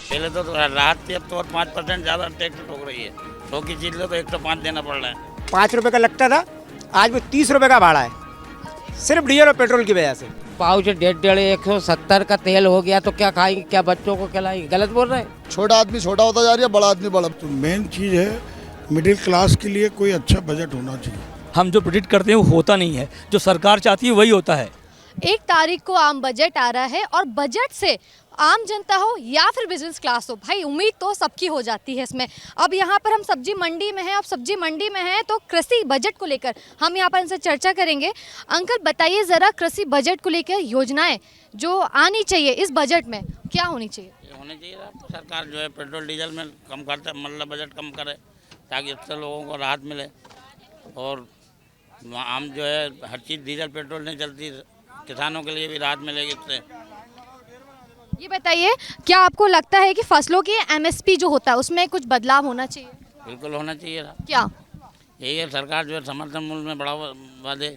पहले तो राहत थी, अब तो और 5% ज़्यादा टैक्स ठोक रही है। 100 की चीज़ लो तो 105 देना पड़ रहा है। 5 रुपए का लगता था, आज वो 30 रुपए का भाड़ा है, सिर्फ डीजल और पेट्रोल की वजह से। पाउच 150 का तेल हो गया तो क्या खाएंगे, क्या बच्चों को खिलाएंगे? गलत बोल रहे हैं। छोटा आदमी छोटा होता जा रही है, बड़ा आदमी बड़ा। तो मेन चीज़ है मिडिल क्लास के लिए कोई अच्छा बजट होना चाहिए। हम जो प्रेडिक्ट करते हैं वो होता नहीं है, जो सरकार चाहती है वही होता है। 1 तारीख को आम बजट आ रहा है और बजट से आम जनता हो या फिर बिजनेस क्लास हो, भाई उम्मीद तो सबकी हो जाती है इसमें। अब यहाँ पर हम सब्जी मंडी में हैं, अब सब्जी मंडी में हैं तो कृषि बजट को लेकर हम यहाँ पर इनसे चर्चा करेंगे। अंकल बताइए ज़रा, कृषि बजट को लेकर योजनाएं जो आनी चाहिए इस बजट में क्या होनी चाहिए? ये होने चाहिए तो सरकार जो है पेट्रोल डीजल में कम करता, मतलब बजट कम करे ताकि इससे लोगों को राहत मिले। और आम जो है हर चीज़ डीजल पेट्रोल नहीं चलती, किसानों के लिए भी राहत मिलेगी इससे। ये बताइए, क्या आपको लगता है कि फसलों की एमएसपी जो होता है उसमें कुछ बदलाव होना चाहिए? बिल्कुल होना चाहिए। क्या? यही है, सरकार जो है समर्थन मूल्य में बढ़ावा दे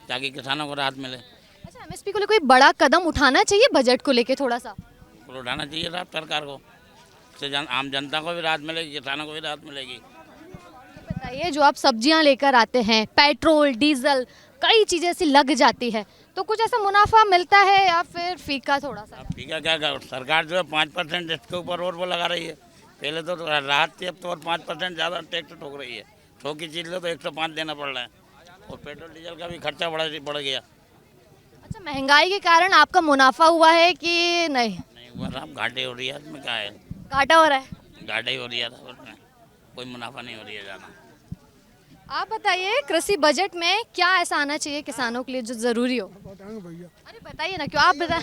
ताकि किसानों को राहत मिले। अच्छा, एमएसपी को लेकर कोई बड़ा कदम उठाना चाहिए बजट को लेकर थोड़ा सा? तो उठाना चाहिए था सरकार को, इससे आम जनता को भी राहत मिलेगी, किसानों को भी राहत मिलेगी। बताइए, जो आप सब्जियां लेकर आते हैं, पेट्रोल डीजल कई चीज़ें ऐसी लग जाती है, तो कुछ ऐसा मुनाफा मिलता है या फिर फीका थोड़ा सा? अब ठीक है, क्या सरकार जो है 5% इसके ऊपर और वो लगा रही है। पहले तो राहत थी, अब तो और 5% ज़्यादा टैक्स ठोक रही है। 100 की चीज़ लो तो 105 देना पड़ रहा है। और पेट्रोल डीजल का भी खर्चा बढ़ गया। अच्छा, महंगाई के कारण आपका मुनाफा हुआ है कि नहीं? नहीं हुआ साहब, घाटे हो रही है, इसमें क्या है, घाटा हो रहा है। घाटे ही हो रही है, उसमें कोई मुनाफा नहीं हो रही है ज़्यादा। आप बताइए, कृषि बजट में क्या ऐसा आना चाहिए किसानों के लिए जो जरूरी हो? अरे बताइए ना, क्यों आप बता।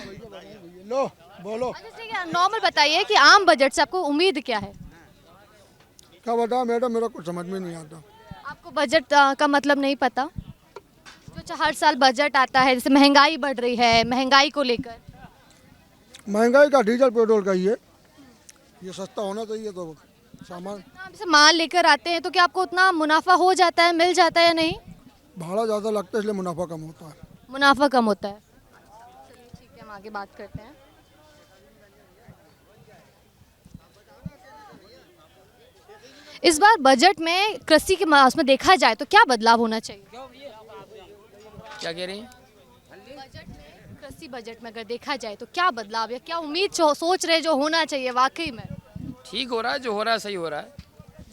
लो बोलो, अच्छा ठीक है, नॉर्मल बताइए कि आम बजट से आपको उम्मीद क्या है? क्या बताओ मैडम, मेरा कुछ समझ में नहीं आता। आपको बजट का मतलब नहीं पता? जो हर साल बजट आता है, जैसे महंगाई बढ़ रही है, महंगाई को लेकर। महंगाई का डीजल पेट्रोल का ही है, ये सस्ता होना चाहिए तो सामान। आप जैसे माल लेकर आते हैं तो क्या आपको उतना मुनाफा हो जाता है, मिल जाता है या नहीं? भाड़ा ज़्यादा लगता है इसलिए मुनाफा कम होता है। मुनाफा कम होता है। चलिए ठीक है, हम आगे बात करते हैं। इस बार बजट में कृषि के उसमें देखा जाए तो क्या बदलाव होना चाहिए? क्या कह रही हैं? बजट में, कृषि बजट में अगर देखा जाए तो क्या बदलाव या क्या उम्मीद सोच रहे जो होना चाहिए वाकई में? ठीक हो रहा है, जो हो रहा है सही हो रहा है।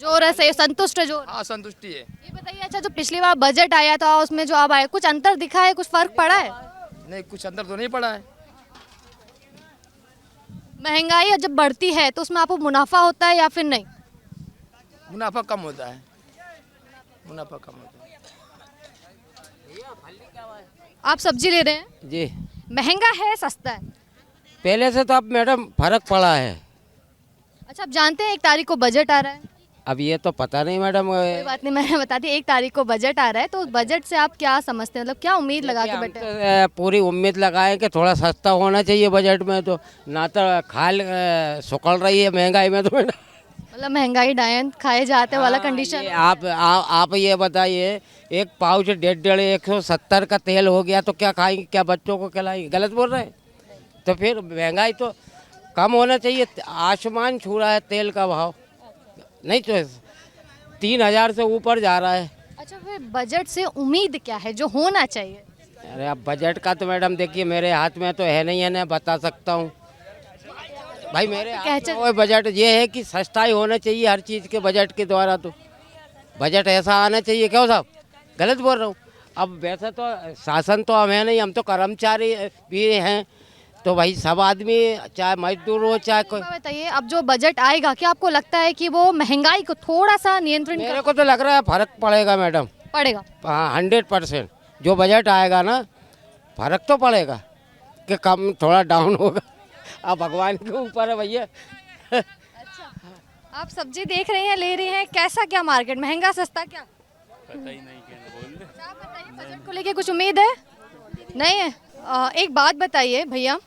जो हो रहा है सही, संतुष्ट है जो? हाँ, संतुष्टि है। ये बताइए, अच्छा जो पिछली बार बजट आया था उसमें जो अब आया, कुछ अंतर दिखा है, कुछ फर्क पड़ा है? नहीं, कुछ अंतर तो नहीं पड़ा है। महंगाई जब बढ़ती है तो उसमें आपको मुनाफा होता है या फिर नहीं? मुनाफा कम होता है, मुनाफा कम होता है। आप सब्जी ले रहे हैं, जी, महंगा है सस्ता है? पहले से तो अब मैडम फर्क पड़ा है। अच्छा, आप जानते हैं 1 तारीख को बजट आ रहा है? अब ये तो पता नहीं मैडम। कोई बात नहीं, मैं बताती हूँ। 1 तारीख को बजट आ रहा है तो बजट से आप क्या समझते हैं, मतलब क्या उम्मीद लगा के हम बैठे? तो पूरी उम्मीद लगाए कि थोड़ा सस्ता होना चाहिए बजट में, तो ना तो खाल सुकड़ रही है महंगाई में तो मैडम। मतलब महंगाई डायन खाए जाते वाला कंडीशन। आप ये बताइए, एक पाउच 150 का तेल हो गया तो क्या खाएंगे, क्या बच्चों को खिलाएंगे? गलत बोल रहे हैं। तो फिर महंगाई तो कम होना चाहिए। आसमान छू रहा है तेल का भाव, नहीं तो 3000 से ऊपर जा रहा है। अच्छा, फिर बजट से उम्मीद क्या है जो होना चाहिए? अरे अब बजट का तो मैडम देखिए, मेरे हाथ में तो है नहीं, है ना बता सकता हूँ भाई। मेरे हाथ में वो बजट ये है कि सस्ताई होना चाहिए हर चीज़ के बजट के द्वारा। तो बजट ऐसा आना चाहिए। क्यों साहब, गलत बोल रहा हूँ? अब वैसे तो शासन तो हमें नहीं, हम तो कर्मचारी भी हैं, तो भाई सब आदमी चाहे मजदूर हो चाहे कोई। बताइए, अब जो बजट आएगा क्या आपको लगता है कि वो महंगाई को थोड़ा सा नियंत्रण मेरे को तो लग रहा है फर्क पड़ेगा मैडम। पड़ेगा? हाँ, 100% जो बजट आएगा ना, फर्क तो पड़ेगा कि कम थोड़ा डाउन होगा। अब भगवान के ऊपर है भैया। अच्छा, आप सब्जी देख रहे हैं, ले रहे हैं, कैसा क्या मार्केट, महंगा सस्ता क्या? पता ही नहीं, क्या बोल दे। आप बताइए, बजट को लेके कुछ उम्मीद है? नहीं है? एक बात बताइए भैया,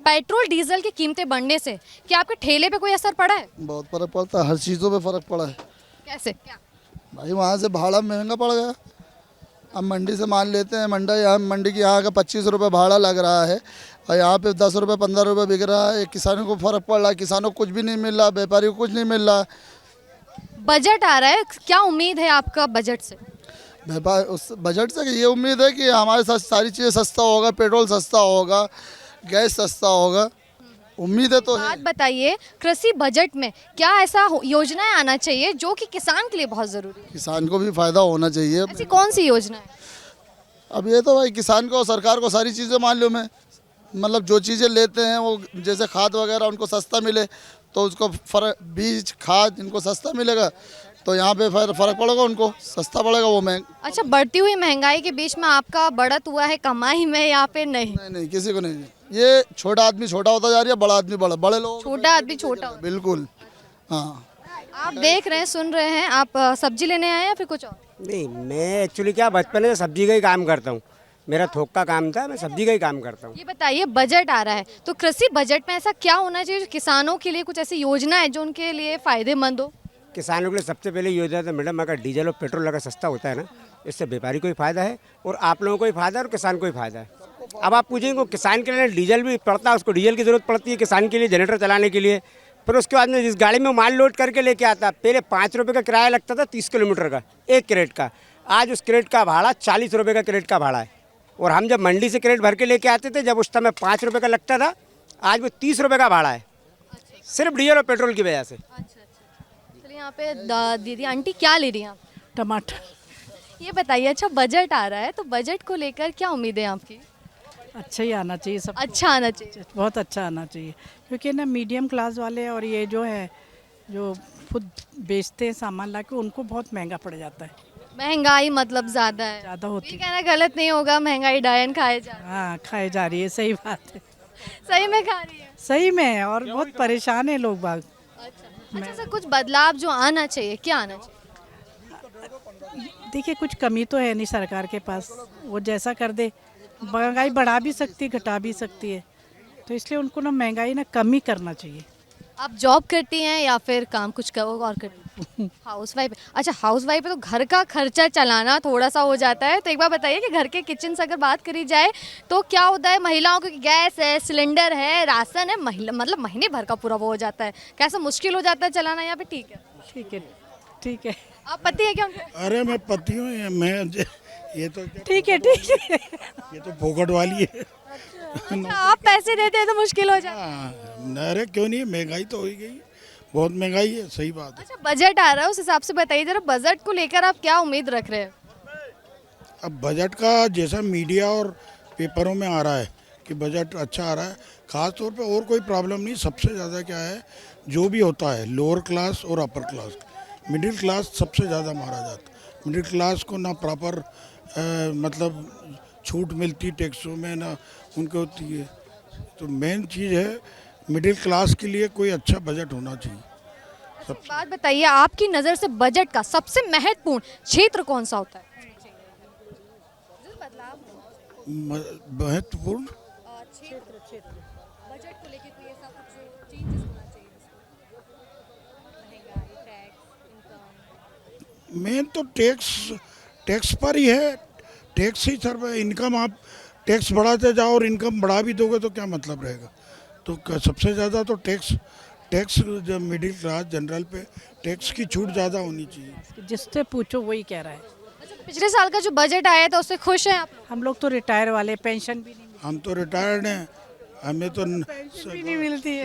पेट्रोल डीजल की कीमतें बढ़ने से क्या आपके ठेले पे कोई असर पड़ा है? बहुत फर्क पड़ता है, हर चीज़ों पे फर्क पड़ा है। कैसे क्या? भाई वहाँ से भाड़ा महंगा पड़ गया। अब मंडी से माल लेते हैं, मंडी यहाँ की यहाँ का 25 रुपये भाड़ा लग रहा है, और यहाँ पे 10 रुपये 15 रुपये बिक रहा है। किसानों को फ़र्क पड़ रहा है, किसानों को कुछ भी नहीं मिल रहा, व्यापारी को कुछ नहीं मिल रहा। बजट आ रहा है, क्या उम्मीद है आपका बजट से? व्यापार उस बजट से ये उम्मीद है कि हमारे साथ सारी चीज़ें सस्ता होगा, पेट्रोल सस्ता होगा, गैस सस्ता होगा, उम्मीद है। तो बात बताइए, कृषि बजट में क्या ऐसा योजनाएं आना चाहिए जो कि किसान के लिए बहुत जरूरी है? किसान को भी फ़ायदा होना चाहिए। ऐसी कौन सी योजना है? अब ये तो भाई किसान को, सरकार को सारी चीज़ें मालूम है। मतलब जो चीज़ें लेते हैं वो, जैसे खाद वगैरह उनको सस्ता मिले तो उसको फर्क, बीज खाद इनको सस्ता मिलेगा तो यहाँ पे फ़र्क पड़ेगा, उनको सस्ता पड़ेगा, वो महंगा। अच्छा, बढ़ती हुई महंगाई के बीच में आपका बढ़त हुआ है कमाई में या फिर नहीं? नहीं, किसी को नहीं। ये छोटा आदमी छोटा होता जा रही है, बड़ा आदमी बड़ा, बड़े लोग छोटा आदमी छोटा होता है। बिल्कुल। हाँ, आप देख रहे हैं, सुन रहे हैं, आप सब्जी लेने आए हैं या फिर कुछ और? नहीं, मैं एक्चुअली क्या बचपन से सब्जी का ही काम करता हूँ। मेरा थोक का काम था, मैं सब्जी का ही काम करता हूँ। ये बताइए, बजट आ रहा है तो कृषि बजट में ऐसा क्या होना चाहिए जो किसानों के लिए, कुछ ऐसी योजना है जो उनके लिए फायदेमंद हो? किसानों के लिए सबसे पहले योजना तो मैडम, अगर डीजल और पेट्रोल अगर सस्ता होता है ना, इससे व्यापारी को भी फायदा है और आप लोगों को भी फायदा है और किसान को भी फायदा है। अब आप पूछेंगे किसान के लिए डीजल भी पड़ता है, उसको डीजल की ज़रूरत पड़ती है किसान के लिए, जनरेटर चलाने के लिए। फिर उसके बाद में जिस गाड़ी में माल लोड करके लेके आता, पहले 5 रुपये का किराया लगता था 30 किलोमीटर का, एक क्रेट का। आज उस क्रेट का भाड़ा 40 रुपये का क्रेट का भाड़ा है। और हम जब मंडी से क्रेट भर के लेके आते थे, जब उस समय 5 रुपये का लगता था, आज वो 30 रुपये का भाड़ा है, सिर्फ डीजल और पेट्रोल की वजह से। चलिए, यहाँ पे दीदी आंटी क्या ले रही हैं आप? टमाटर। ये बताइए, अच्छा बजट आ रहा है तो बजट को लेकर क्या उम्मीद है आपकी? अच्छा ही आना चाहिए सब, अच्छा आना चाहिए। बहुत अच्छा आना चाहिए, क्योंकि ना मीडियम क्लास वाले और ये जो है जो खुद बेचते हैं सामान ला के, उनको बहुत महंगा पड़ जाता है। महंगाई मतलब ज्यादा है, ज़्यादा होती ये कहना गलत नहीं होगा, महंगाई डायन खाए जा रही हाँ, खाए जा रही है, सही बात है, है। सही में खा रही है? सही में है, और बहुत परेशान है लोग बाग। अच्छा, सर कुछ बदलाव जो आना चाहिए, क्या आना चाहिए? देखिए, कुछ कमी तो है नहीं सरकार के पास, वो जैसा कर दे। महंगाई बढ़ा भी सकती है, घटा भी सकती है, तो इसलिए उनको ना महंगाई ना कम ही करना चाहिए। आप जॉब करती हैं या फिर काम कुछ और करती हैं? House wife. अच्छा, हाउस वाइफ है तो घर का खर्चा चलाना थोड़ा सा हो जाता है, तो एक बार बताइए कि घर के किचन से अगर बात करी जाए तो क्या होता है महिलाओं को? गैस है, सिलेंडर है, राशन है, मतलब महीने भर का पूरा वो हो जाता है, कैसा मुश्किल हो जाता है चलाना, या फिर ठीक है? ठीक है, ठीक है। आप पति है क्या उनके? अरे मैं पति हूँ, मैं ये तो ठीक है, ठीक है। ये तो फोकट वाली है। अच्छा, आप पैसे देते हैं तो मुश्किल हो जाता है। हाँ, अरे क्यों नहीं, महंगाई तो हो ही गई, बहुत महंगाई है, सही बात है। अच्छा, बजट आ रहा है, उस हिसाब से बताइए जरा, बजट को लेकर आप क्या उम्मीद रख रहे हैं? अब बजट का जैसा मीडिया और पेपरों में आ रहा है कि बजट अच्छा आ रहा है, ख़ास तौर पे और कोई प्रॉब्लम नहीं। सबसे ज़्यादा क्या है, जो भी होता है लोअर क्लास और अपर क्लास, मिडिल क्लास सबसे ज़्यादा मारा जाता है। मिडिल क्लास को ना प्रॉपर मतलब छूट मिलती टैक्सों में, ना उनको होती है। तो मेन चीज़ है, मिडिल क्लास के लिए कोई अच्छा बजट होना चाहिए। बात बताइए, आपकी नज़र से बजट का सबसे महत्वपूर्ण क्षेत्र कौन सा होता है? महत्वपूर्ण बजट को लेकर कोई ऐसा कुछ चेंजेस होना चाहिए? महंगाई, टैक्स, इनकम। मेन तो टैक्स पर ही है। टैक्स ही सर, इनकम आप टैक्स बढ़ाते जाओ और इनकम बढ़ा भी दोगे तो क्या मतलब रहेगा। तो सबसे ज़्यादा तो टैक्स जब मिडिल क्लास जनरल पे टैक्स की छूट ज़्यादा होनी चाहिए। जिससे पूछो वही कह रहा है। अच्छा, पिछले साल का जो बजट आया था उससे खुश हैं आप? हम लोग तो रिटायर वाले, पेंशन भी नहीं हम तो रिटायर्ड हैं, हमें तो भी नहीं मिलती है।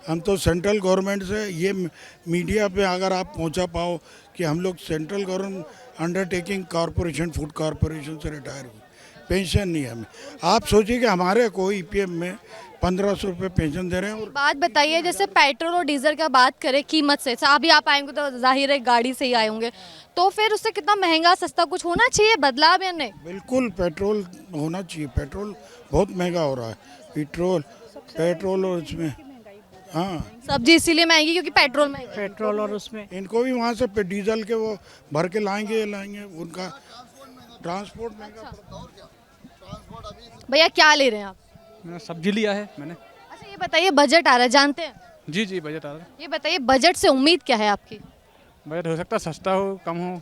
हम तो सेंट्रल गवर्नमेंट से, ये मीडिया पे अगर आप पहुंचा पाओ कि हम लोग central government undertaking corporation, food corporation से रिटायर हुए, पेंशन नहीं है हमें। आप सोचिए कि हमारे को ईपीएफ में 1500 रुपये पेंशन दे रहे हैं। और बात बताइए, जैसे पेट्रोल और डीजल का बात करें कीमत से, अभी आप आएंगे तो जाहिर है गाड़ी से ही आए होंगे, तो फिर उससे कितना महंगा सस्ता कुछ होना चाहिए, बदलाव या नहीं? बिल्कुल पेट्रोल होना चाहिए। पेट्रोल बहुत महंगा हो रहा है, पेट्रोल और इसमें, हाँ सब्जी इसीलिए महंगी क्योंकि पेट्रोल महंगा। पेट्रोल और उसमें इनको भी वहाँ से डीजल के वो भर के लाएंगे, उनका ट्रांसपोर्ट महंगा। भैया क्या ले रहे हैं आप? मैंने सब्जी लिया है मैंने। अच्छा, ये बताइए, बजट आ रहा है, जानते हैं? जी जी, बजट आ रहा है। ये बताइए, बजट से उम्मीद क्या है आपकी? बजट हो सकता है सस्ता हो, कम हो,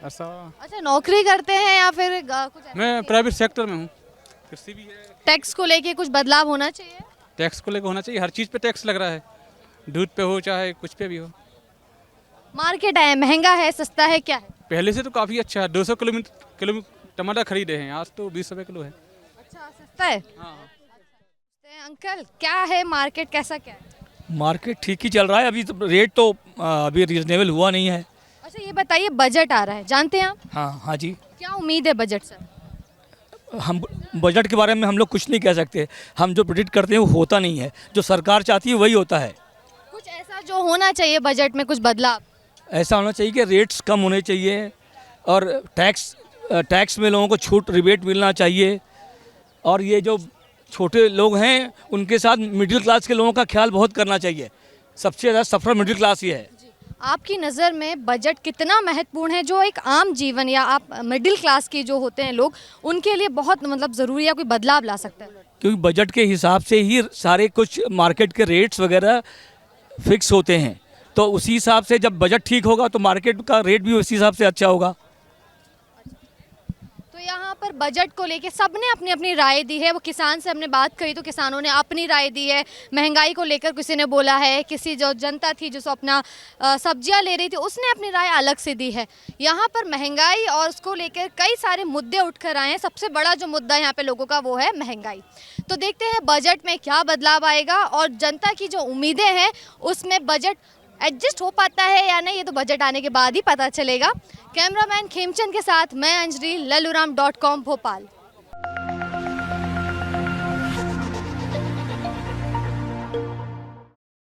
ऐसा। अच्छा, नौकरी करते हैं या फिर कुछ ऐसा? मैं प्राइवेट सेक्टर में हूँ। कृषि भी है। टैक्स को लेके कुछ बदलाव होना चाहिए। टैक्स को लेकर होना चाहिए, हर चीज़ पे टैक्स लग रहा है, दूध पे हो चाहे कुछ पे भी हो। मार्केट है, महंगा है, सस्ता है, क्या है? पहले से तो काफ़ी अच्छा है। 200 किलो टमाटर खरीदे हैं, आज तो 20 रुपये किलो है। अच्छा, सस्ता है। हाँ। अंकल क्या है मार्केट, कैसा क्या है? मार्केट ठीक ही चल रहा है, अभी तो रेट तो अभी रीजनेबल हुआ नहीं है। अच्छा ये बताइए, बजट आ रहा है, जानते हैं आप? हाँ जी। क्या उम्मीद है बजट से? हम बजट के बारे में हम लोग कुछ नहीं कह सकते, हम जो प्रेडिक्ट करते हैं वो होता नहीं है, जो सरकार चाहती है वही होता है। कुछ ऐसा जो होना चाहिए बजट में, कुछ बदलाव? ऐसा होना चाहिए कि रेट्स कम होने चाहिए और टैक्स में लोगों को छूट रिबेट मिलना चाहिए, और ये जो छोटे लोग हैं उनके साथ मिडिल क्लास के लोगों का ख्याल बहुत करना चाहिए। सबसे ज़्यादा सफर मिडिल क्लास ही है। आपकी नज़र में बजट कितना महत्वपूर्ण है, जो एक आम जीवन या आप मिडिल क्लास के जो होते हैं लोग, उनके लिए बहुत मतलब ज़रूरी है, कोई बदलाव ला सकता है? क्योंकि बजट के हिसाब से ही सारे कुछ मार्केट के रेट्स वगैरह फिक्स होते हैं, तो उसी हिसाब से जब बजट ठीक होगा तो मार्केट का रेट भी उसी हिसाब से अच्छा होगा। तो यहाँ पर बजट को लेके सबने अपनी अपनी राय दी है। वो किसान से हमने बात करी तो किसानों ने अपनी राय दी है, महंगाई को लेकर किसी ने बोला है, किसी जो जनता थी जो अपना सब्जियाँ ले रही थी उसने अपनी राय अलग से दी है। यहाँ पर महंगाई और उसको लेकर कई सारे मुद्दे उठकर आए हैं। सबसे बड़ा जो मुद्दा यहाँ पे लोगों का वो है महंगाई। तो देखते हैं बजट में क्या बदलाव आएगा और जनता की जो उम्मीदें हैं उसमें बजट एडजस्ट हो पाता है या नहीं, ये तो बजट आने के बाद ही पता चलेगा। कैमरामैन खेमचंद के साथ मैं अंजलि, ललूराम.com भोपाल।